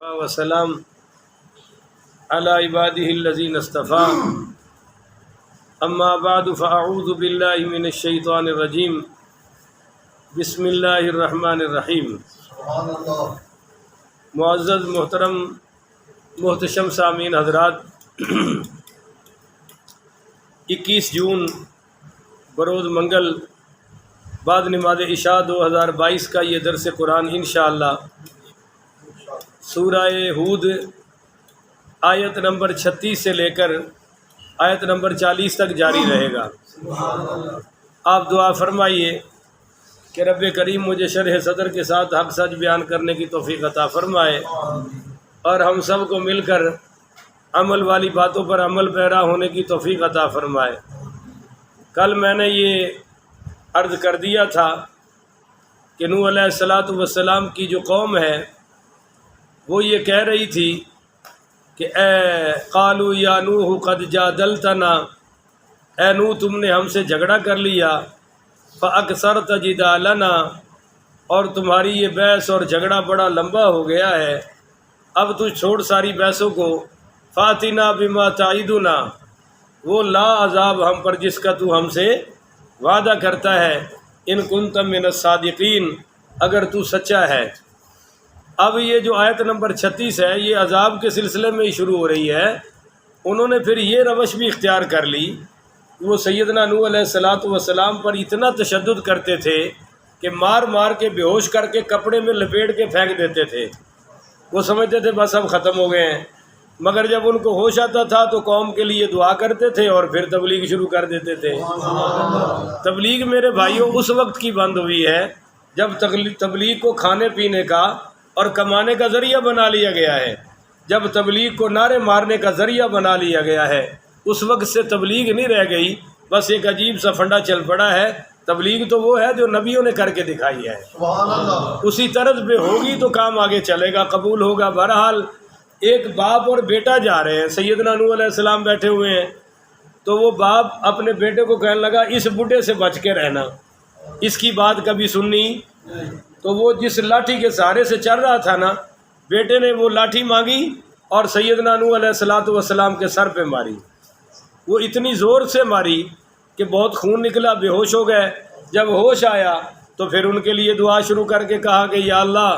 وسلام علی عباده الذین اصطفى اما بعد فاعوذ باللہ من الشیطان الرجیم بسم اللہ الرحمن الرحیم۔ معزز محترم محتشم سامعین حضرات، 21 جون بروز منگل بعد نماز عشاء 2022 کا یہ درس قرآن انشاءاللہ سورہ ہود آیت نمبر 36 سے لے کر آیت نمبر 40 تک جاری رہے گا۔ آپ دعا فرمائیے کہ رب کریم مجھے شرح صدر کے ساتھ حق سچ بیان کرنے کی توفیق عطا فرمائے اور ہم سب کو مل کر عمل والی باتوں پر عمل پیرا ہونے کی توفیق عطا فرمائے۔ کل میں نے یہ عرض کر دیا تھا کہ نوح علیہ السلام کی جو قوم ہے وہ یہ کہہ رہی تھی کہ اے قالوا یا نوح قد جادلتنا، اے نوح تم نے ہم سے جھگڑا کر لیا، فاکثرت جدالنا، اور تمہاری یہ بحث اور جھگڑا بڑا لمبا ہو گیا ہے، اب تو چھوڑ ساری بحثوں کو، فاتنا بما تعیدنا، وہ لا عذاب ہم پر جس کا تو ہم سے وعدہ کرتا ہے، ان کنت من الصادقین، اگر تو سچا ہے۔ اب یہ جو آیت نمبر 36 ہے یہ عذاب کے سلسلے میں ہی شروع ہو رہی ہے۔ انہوں نے پھر یہ روش بھی اختیار کر لی، وہ سیدنا نوح علیہ السلام پر اتنا تشدد کرتے تھے کہ مار مار کے بے ہوش کر کے کپڑے میں لپیٹ کے پھینک دیتے تھے۔ وہ سمجھتے تھے بس اب ختم ہو گئے ہیں، مگر جب ان کو ہوش آتا تھا تو قوم کے لیے دعا کرتے تھے اور پھر تبلیغ شروع کر دیتے تھے۔ تبلیغ میرے بھائیوں اس وقت کی بند ہوئی ہے جب تبلیغ کو کھانے پینے کا اور کمانے کا ذریعہ بنا لیا گیا ہے، جب تبلیغ کو نعرے مارنے کا ذریعہ بنا لیا گیا ہے، اس وقت سے تبلیغ نہیں رہ گئی، بس ایک عجیب سا فنڈا چل پڑا ہے۔ تبلیغ تو وہ ہے جو نبیوں نے کر کے دکھائی ہے، اسی طرز پہ ہوگی تو کام آگے چلے گا، قبول ہوگا۔ بہرحال ایک باپ اور بیٹا جا رہے ہیں، سیدنا نوح علیہ السلام بیٹھے ہوئے ہیں، تو وہ باپ اپنے بیٹے کو کہنے لگا اس بڈھے سے بچ کے رہنا، اس کی بات کبھی سننی۔ تو وہ جس لاٹھی کے سہارے سے چل رہا تھا نا، بیٹے نے وہ لاٹھی مانگی اور سیدنا نوح علیہ السلام کے سر پہ ماری۔ وہ اتنی زور سے ماری کہ بہت خون نکلا، بے ہوش ہو گئے۔ جب ہوش آیا تو پھر ان کے لیے دعا شروع کر کے کہا کہ یا اللہ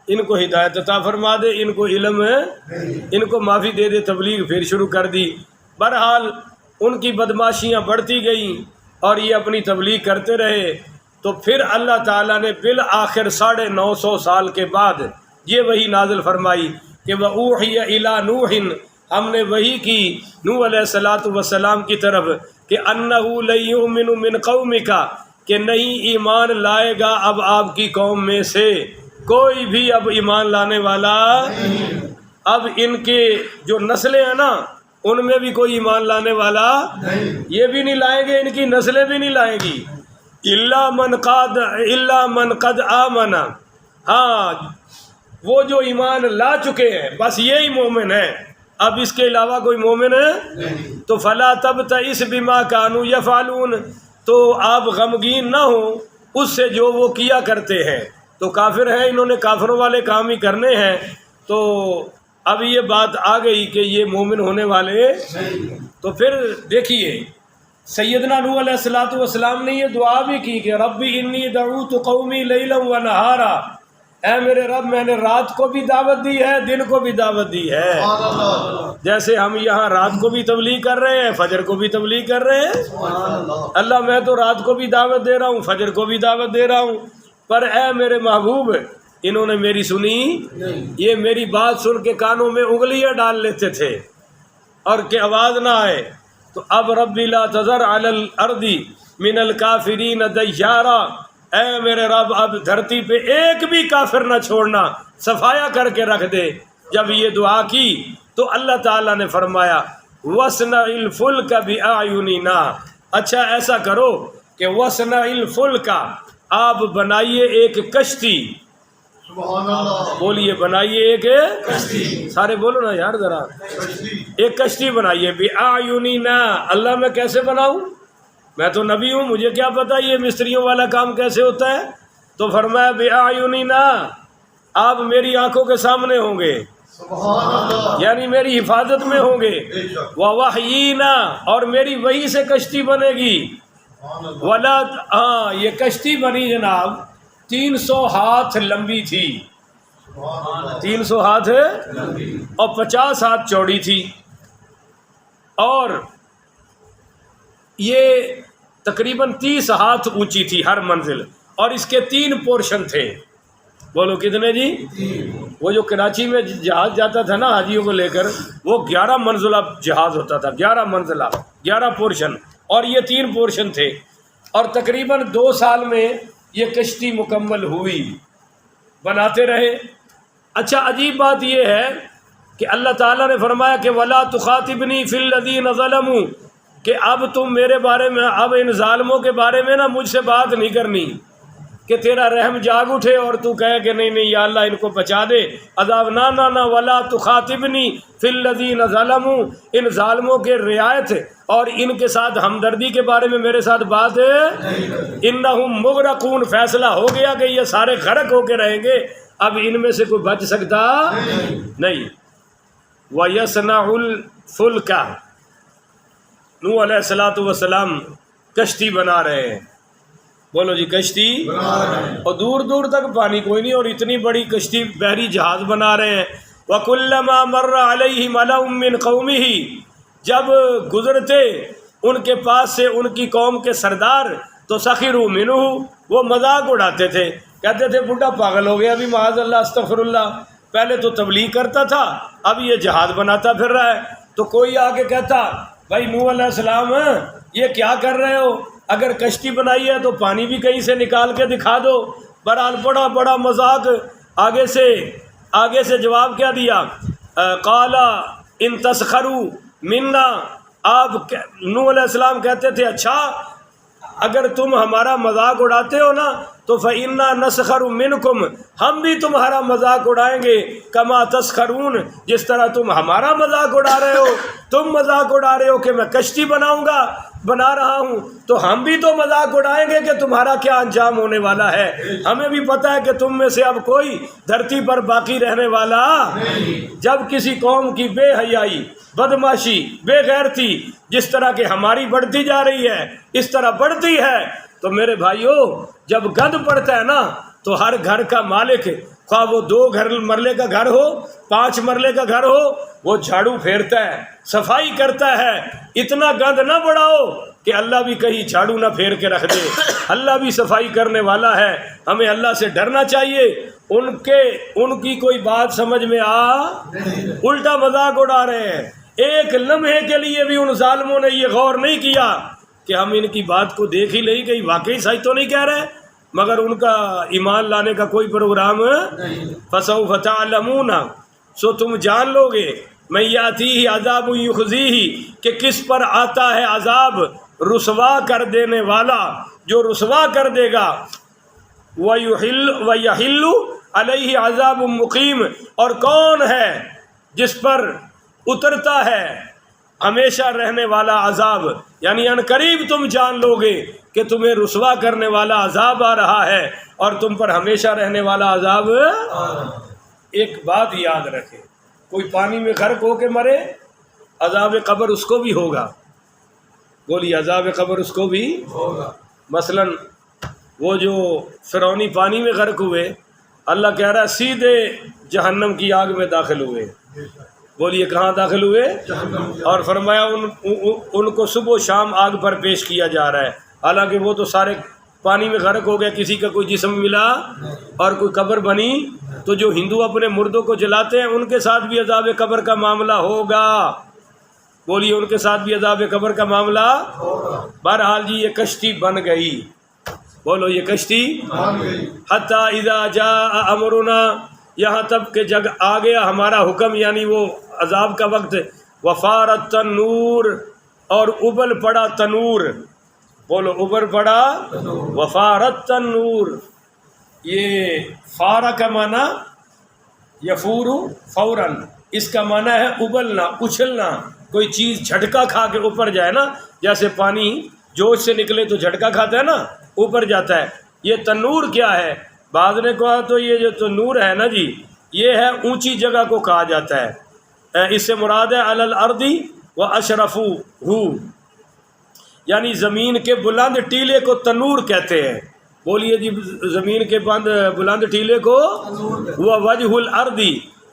ان کو ہدایت عطا فرما دے، ان کو علم ہے، ان کو معافی دے دے۔ تبلیغ پھر شروع کر دی۔ بہرحال ان کی بدماشیاں بڑھتی گئیں اور یہ اپنی تبلیغ کرتے رہے، تو پھر اللہ تعالیٰ نے بالآخر 950 سال کے بعد یہ وحی نازل فرمائی کہ وَأُوحِيَ إِلَىٰ نُوحٍ، ہم نے وحی کی نوح علیہ السلام کی طرف کہ أَنَّهُ لَن يُؤْمِنُ مِنْ قَوْمِكَ، کہ نہیں ایمان لائے گا اب آپ کی قوم میں سے کوئی بھی اب ایمان لانے والا۔ اب ان کے جو نسلیں ہیں نا ان میں بھی کوئی ایمان لانے والا یہ بھی نہیں لائیں گے، ان کی نسلیں بھی نہیں لائیں گی۔ الا من قد آمن، ہاں وہ جو ایمان لا چکے ہیں بس یہی مومن ہے، اب اس کے علاوہ کوئی مومن ہے تو فلا تبتئس بما كانوا يفعلون، تو آپ غمگین نہ ہوں اس سے جو وہ کیا کرتے ہیں، تو کافر ہیں، انہوں نے کافروں والے کام ہی کرنے ہیں۔ تو اب یہ بات آ گئی کہ یہ مومن ہونے والے، تو پھر دیکھیے سیدنا نوح علیہ السلام نے یہ دعا بھی کی کہ رب انی دعوت قومی لیلا و نہارا، اے میرے رب میں نے رات کو بھی دعوت دی ہے، دن کو بھی دعوت دی ہے۔ جیسے ہم یہاں رات کو بھی تبلیغ کر رہے ہیں، فجر کو بھی تبلیغ کر رہے ہیں، اللہ میں تو رات کو بھی دعوت دے رہا ہوں، فجر کو بھی دعوت دے رہا ہوں، پر اے میرے محبوب انہوں نے میری سنی، یہ میری بات سن کے کانوں میں انگلیاں ڈال لیتے تھے اور کہ آواز نہ آئے۔ تو اب رب لا تذر علی الارض من الکافرین دیارا، اے میرے رب اب دھرتی پہ ایک بھی کافر نہ چھوڑنا، صفایا کر کے رکھ دے۔ جب یہ دعا کی تو اللہ تعالیٰ نے فرمایا وَاصْنَعِ الْفُلْكَ بِأَعْيُنِنَا، اچھا ایسا کرو کہ وَاصْنَعِ الْفُلْكَ، آپ بنائیے ایک کشتی، بولیے بنائیے ایک کشتی، سارے بولو نا یار ذرا، ایک کشتی بنائیے بِأَعْيُنِنَا، اللہ میں کیسے بناؤں، میں تو نبی ہوں، مجھے کیا پتہ یہ مستریوں والا کام کیسے ہوتا ہے۔ تو فرمایا بِأَعْيُنِنَا، آپ میری آنکھوں کے سامنے ہوں گے، یعنی میری حفاظت میں ہوں گے، وَوَحْيِنَا اور میری وحی سے کشتی بنے گی، ولا ہاں یہ کشتی بنی جناب 300 ہاتھ لمبی تھی، 300 ہاتھ اور 50 ہاتھ چوڑی تھی، اور یہ تقریباً 30 ہاتھ اونچی تھی ہر منزل، اور اس کے 3 پورشن تھے۔ بولو کتنے جی؟ وہ جو کراچی میں جہاز جاتا تھا نا حاجیوں کو لے کر، وہ 11 منزلہ جہاز ہوتا تھا، 11 منزلہ، 11 پورشن، اور یہ 3 پورشن تھے، اور تقریباً 2 سال میں یہ کشتی مکمل ہوئی، بناتے رہے۔ اچھا عجیب بات یہ ہے کہ اللہ تعالیٰ نے فرمایا کہ وَلَا تُخَاطِبْنِي فِي الَّذِينَ ظَلَمُوا، کہ اب تم میرے بارے میں، اب ان ظالموں کے بارے میں نا مجھ سے بات نہیں کرنی، کہ تیرا رحم جاگ اٹھے اور تو کہے کہ نہیں نہیں یا اللہ ان کو بچا دے عذاب، نہ وَلَا تُخَاطِبْنِي فِي الَّذِينَ ظَلَمُوا، ان ظالموں کے رعایت اور ان کے ساتھ ہمدردی کے بارے میں میرے ساتھ بات انہم مغرقون، فیصلہ ہو گیا کہ یہ سارے غرق ہو کے رہیں گے، اب ان میں سے کوئی بچ سکتا نہیں۔ وَيَصْنَعُ الْفُلْكَ، نوح علیہ السلام کشتی بنا رہے ہیں، بولو جی کشتی، اور دور دور تک پانی کوئی نہیں، اور اتنی بڑی کشتی بحری جہاز بنا رہے ہیں۔ وَكُلَّمَا مَرَّ عَلَيْهِ مَلَأٌ مِّن قَوْمِهِ، جب گزرتے ان کے پاس سے ان کی قوم کے سردار تو سخروا منہ، وہ مذاق اڑاتے تھے، کہتے تھے بڈھا پاگل ہو گیا ابھی، معاذ اللہ استغفر اللہ، پہلے تو تبلیغ کرتا تھا اب یہ جہاز بناتا پھر رہا ہے۔ تو کوئی آ کے کہتا بھائی نوح علیہ السلام یہ کیا کر رہے ہو، اگر کشتی بنائی ہے تو پانی بھی کہیں سے نکال کے دکھا دو۔ بہرحال بڑا مذاق، آگے سے جواب کیا دیا، قال ان تسخروا منا، آپ نوح علیہ السلام کہتے تھے اچھا اگر تم ہمارا مذاق اڑاتے ہو نا تو فإنا نسخر منکم، ہم بھی تمہارا مذاق اڑائیں گے، کما تسخرون، جس طرح تم ہمارا مذاق اڑا رہے ہو۔ تم مذاق اڑا رہے ہو کہ میں کشتی بنا رہا ہوں، تو ہم بھی تو مذاق اڑائیں گے کہ تمہارا کیا انجام ہونے والا ہے۔ ہمیں بھی پتہ ہے کہ تم میں سے اب کوئی دھرتی پر باقی رہنے والا جب کسی قوم کی بے حیائی، بدماشی، بے غیرتی جس طرح کہ ہماری بڑھتی جا رہی ہے اس طرح بڑھتی ہے، تو میرے بھائیوں جب گند پڑتا ہے نا تو ہر گھر کا مالک، خواہ وہ 2 مرلے کا گھر ہو، 5 مرلے کا گھر ہو، وہ جھاڑو پھیرتا ہے، صفائی کرتا ہے۔ اتنا گند نہ بڑھاؤ کہ اللہ بھی کہیں جھاڑو نہ پھیر کے رکھ دے، اللہ بھی صفائی کرنے والا ہے، ہمیں اللہ سے ڈرنا چاہیے۔ ان کی کوئی بات سمجھ میں الٹا مذاق اڑا رہے ہیں۔ ایک لمحے کے لیے بھی ان ظالموں نے یہ غور نہیں کیا کہ ہم ان کی بات کو دیکھ ہی لیں کہ واقعی سچ تو نہیں کہہ رہے، مگر ان کا ایمان لانے کا کوئی پروگرام فَسَوْفَ تَعْلَمُونَ، سو تم جان لو گے، مَن یَأْتِیہِ عَذَابٌ یُخْزِیہِ، کہ کس پر آتا ہے عذاب رسوا کر دینے والا، جو رسوا کر دے گا، وَيَحِلُّ عَلَيْهِ عَذَابٌ مُقِيمٌ، اور کون ہے جس پر اترتا ہے ہمیشہ رہنے والا عذاب، یعنی ان قریب تم جان لو گے کہ تمہیں رسوا کرنے والا عذاب آ رہا ہے اور تم پر ہمیشہ رہنے والا عذاب۔ ایک بات یاد رکھے، کوئی پانی میں غرق ہو کے مرے عذاب قبر اس کو بھی ہوگا، بولیے عذاب قبر اس کو بھی ہوگا۔ مثلا وہ جو فرعونی پانی میں غرق ہوئے، اللہ کہہ رہا ہے سیدھے جہنم کی آگ میں داخل ہوئے، بولیے کہاں داخل ہوئے، اور فرمایا ان کو صبح و شام آگ پر پیش کیا جا رہا ہے، حالانکہ وہ تو سارے پانی میں غرق ہو گئے، کسی کا کوئی جسم ملا اور کوئی قبر بنی۔ تو جو ہندو اپنے مردوں کو جلاتے ہیں ان کے ساتھ بھی عذاب قبر کا معاملہ ہوگا، بولیے ان کے ساتھ بھی عذاب قبر کا معاملہ ہوگا۔ بہرحال جی یہ کشتی بن گئی، بولو یہ کشتی حتی اذا جاء امرنا، یہاں تک کہ جگ آ گیا ہمارا حکم، یعنی وہ عذاب کا وقت، وفارت تنور، اور ابل پڑا تنور، بولو ابل پڑا، وفارت تنور، یہ فارا کا معنی یفور فوراً، اس کا معنی ہے ابلنا، اچھلنا، کوئی چیز جھٹکا کھا کے اوپر جائے نا، جیسے پانی جوش سے نکلے تو جھٹکا کھاتا ہے نا، اوپر جاتا ہے۔ یہ تنور کیا ہے؟ بعض نے کہا تو یہ جو تنور ہے نا جی، یہ ہے اونچی جگہ کو کہا جاتا ہے، اس سے مراد ہے علی الارض و اشرفہ، یعنی زمین کے بلند ٹیلے کو تنور کہتے ہیں۔ بولیے جی، زمین کے بلند ٹیلے کو وہ وجہ الارض،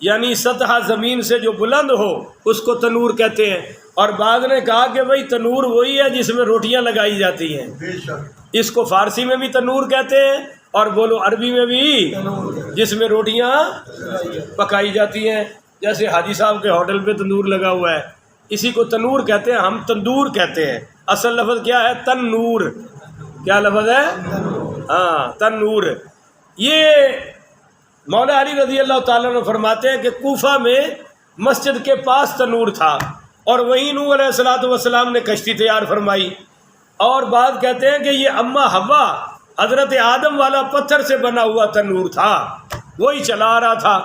یعنی سطح زمین سے جو بلند ہو اس کو تنور کہتے ہیں۔ اور بعض نے کہا کہ بھئی تنور وہی ہے جس میں روٹیاں لگائی جاتی ہیں، اس کو فارسی میں بھی تنور کہتے ہیں اور بولو عربی میں بھی، جس میں روٹیاں پکائی جاتی ہیں، جیسے حاجی صاحب کے ہوٹل پہ تندور لگا ہوا ہے، اسی کو تنور کہتے ہیں، ہم تندور کہتے ہیں۔ اصل لفظ کیا ہے؟ تنور۔ کیا لفظ ہے؟ ہاں، تنور۔ یہ مولا علی رضی اللہ تعالیٰ عنہ فرماتے ہیں کہ کوفہ میں مسجد کے پاس تنور تھا اور وہیں نوح علیہ الصلوۃ والسلام نے کشتی تیار فرمائی، اور بعض کہتے ہیں کہ یہ اما حوا حضرت آدم والا پتھر سے بنا ہوا تنور تھا، وہی چلا رہا تھا۔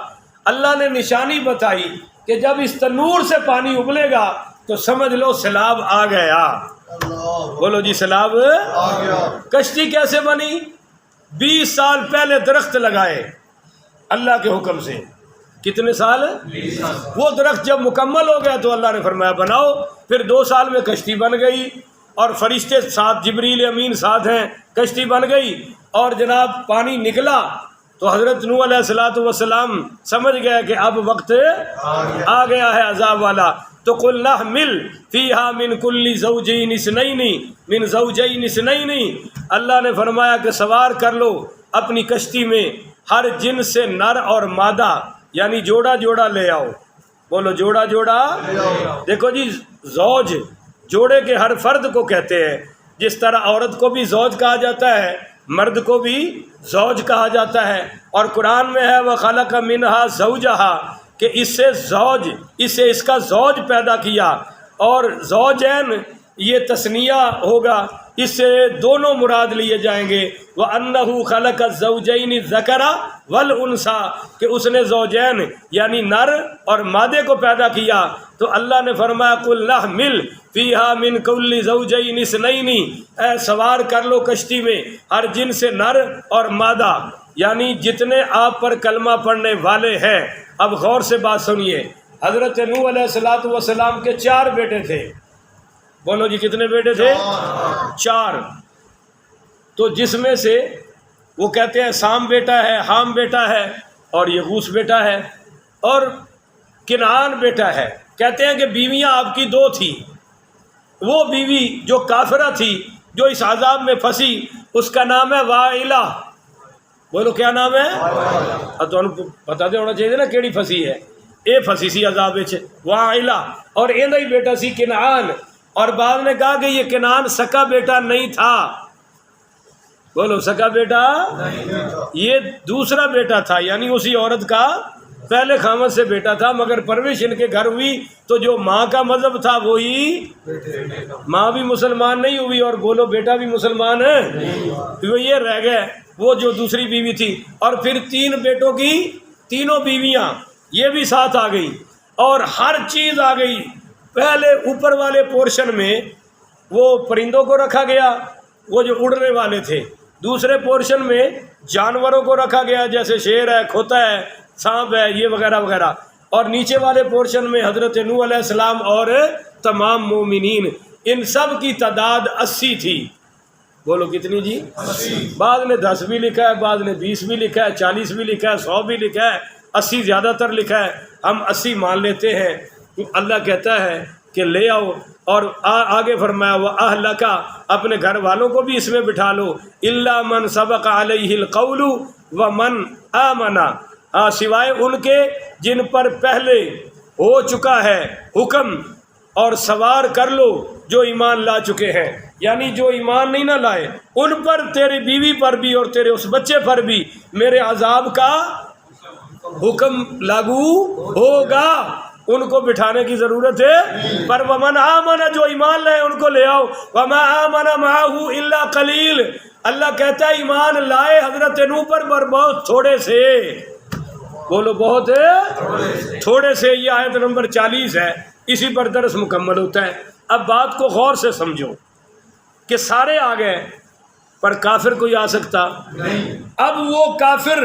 اللہ نے نشانی بتائی کہ جب اس تنور سے پانی ابلے گا تو سمجھ لو سیلاب آ گیا۔ بولو جی، سیلاب آ گیا۔ کشتی کیسے بنی؟ 20 سال پہلے درخت لگائے اللہ کے حکم سے۔ کتنے سال؟ 20 سال۔ وہ درخت جب مکمل ہو گیا تو اللہ نے فرمایا بناؤ، پھر 2 سال میں کشتی بن گئی، اور فرشتے ساتھ، جبریل امین ساتھ ہیں، کشتی بن گئی، اور جناب پانی نکلا تو حضرت نوح علیہ الصلوۃ والسلام سمجھ گئے کہ اب وقت آ گیا ہے عذاب والا۔ تو قُلْ نَحْمِلْ فِيهَا مِنْ كُلِّ زَوْجَيْنِ اثْنَيْنِ مِنْ زَوْجَيْنِ اثْنَيْنِ، اللہ نے فرمایا کہ سوار کر لو اپنی کشتی میں ہر جنس سے نر اور مادہ، یعنی جوڑا جوڑا لے آؤ۔ بولو جوڑا جوڑا۔ دیکھو جی، زوج جوڑے کے ہر فرد کو کہتے ہیں، جس طرح عورت کو بھی زوج کہا جاتا ہے، مرد کو بھی زوج کہا جاتا ہے، اور قرآن میں ہے وَخَلَقَ مِنْهَا زَوْجَهَا، کہ اس سے زوج، اسے اس کا زوج پیدا کیا، اور زوجین یہ تثنیہ ہوگا، اس سے دونوں مراد لیے جائیں گے۔ وَأَنَّهُ خَلَقَ الزَّوْجَيْنِ الذَّكَرَ وَالْأُنثَىٰ، کہ اس نے زوجین یعنی نر اور مادے کو پیدا کیا۔ تو اللہ نے فرمایا قُلْ نَحْمِلْ فِيهَا مِنْ كُلِّ زَوْجَيْنِ اثْنَيْنِ، اے سوار کر لو کشتی میں ہر جنس سے نر اور مادہ، یعنی جتنے آپ پر کلمہ پڑھنے والے ہیں۔ اب غور سے بات سنیے، حضرت نوح علیہ الصلوۃ والسلام کے 4 بیٹے تھے۔ بولو جی، کتنے بیٹے تھے؟ 4۔ تو جس میں سے وہ کہتے ہیں سام بیٹا ہے، حام بیٹا ہے، اور یغوث بیٹا ہے، اور کنعان بیٹا ہے۔ کہتے ہیں کہ بیویاں آپ کی 2 تھیں۔ وہ بیوی جو کافرہ تھی، جو اس عذاب میں پھنسی، اس کا نام ہے وائلہ۔ بولو کیا نام ہے؟ اب تو پتا دے ہونا چاہیے نا کیڑی پھنسی ہے۔ اے پھنسی سی عذاب وچ، وائلہ، اور ایندا ہی بیٹا سی کنعان۔ اور بعض نے کہا کہ یہ کنعان سکا بیٹا نہیں تھا۔ بولو سکا بیٹا، یہ دوسرا بیٹا تھا، یعنی اسی عورت کا پہلے خامد سے بیٹا تھا، مگر پرورش ان کے گھر ہوئی تو جو ماں کا مذہب تھا وہی، ماں بھی مسلمان نہیں ہوئی اور بولو بیٹا بھی مسلمان ہے، تو یہ رہ گئے وہ جو دوسری بیوی تھی۔ اور پھر 3 بیٹوں کی 3 بیویاں یہ بھی ساتھ آ گئی، اور ہر چیز آ گئی۔ پہلے اوپر والے پورشن میں وہ پرندوں کو رکھا گیا، وہ جو اڑنے والے تھے۔ دوسرے پورشن میں جانوروں کو رکھا گیا، جیسے شیر ہے، کھوتا ہے، سانپ ہے، یہ وغیرہ وغیرہ۔ اور نیچے والے پورشن میں حضرت نوح علیہ السلام اور تمام مومنین، ان سب کی تعداد 80 تھی۔ بولو کتنی جی؟ 80۔ بعض نے 10 بھی لکھا ہے، بعض نے 20 بھی لکھا ہے، 40 بھی لکھا ہے، 100 بھی لکھا ہے، 80 زیادہ تر لکھا ہے۔ ہم 80 مان لیتے ہیں۔ اللہ کہتا ہے کہ لے آؤ، اور آگے فرمایا وَأَهْلَكَ، اپنے گھر والوں کو بھی اس میں بٹھا لو، إِلَّا مَنْ سَبَقَ عَلَيْهِ الْقَوْلُ وَمَنْ آمَنَ، سوائے ان کے جن پر پہلے ہو چکا ہے حکم، اور سوار کر لو جو ایمان لا چکے ہیں، یعنی جو ایمان نہیں نہ لائے ان پر، تیری بیوی پر بھی اور تیرے اس بچے پر بھی میرے عذاب کا حکم لاگو ہوگا۔ ان کو بٹھانے کی ضرورت ہے، پر ومن آمن، جو ایمان لائے ان کو لے آؤ۔ وما آمن معه الا قلیل، اللہ کہتا ہے ایمان لائے حضرت نوح پر بہت تھوڑے سے۔ بولو بہت تھوڑے سے۔ یہ آیت نمبر 40 ہے، اسی پر درس مکمل ہوتا ہے۔ اب بات کو غور سے سمجھو کہ سارے آ گئے پر کافر کوئی آ سکتا نہیں۔ اب وہ کافر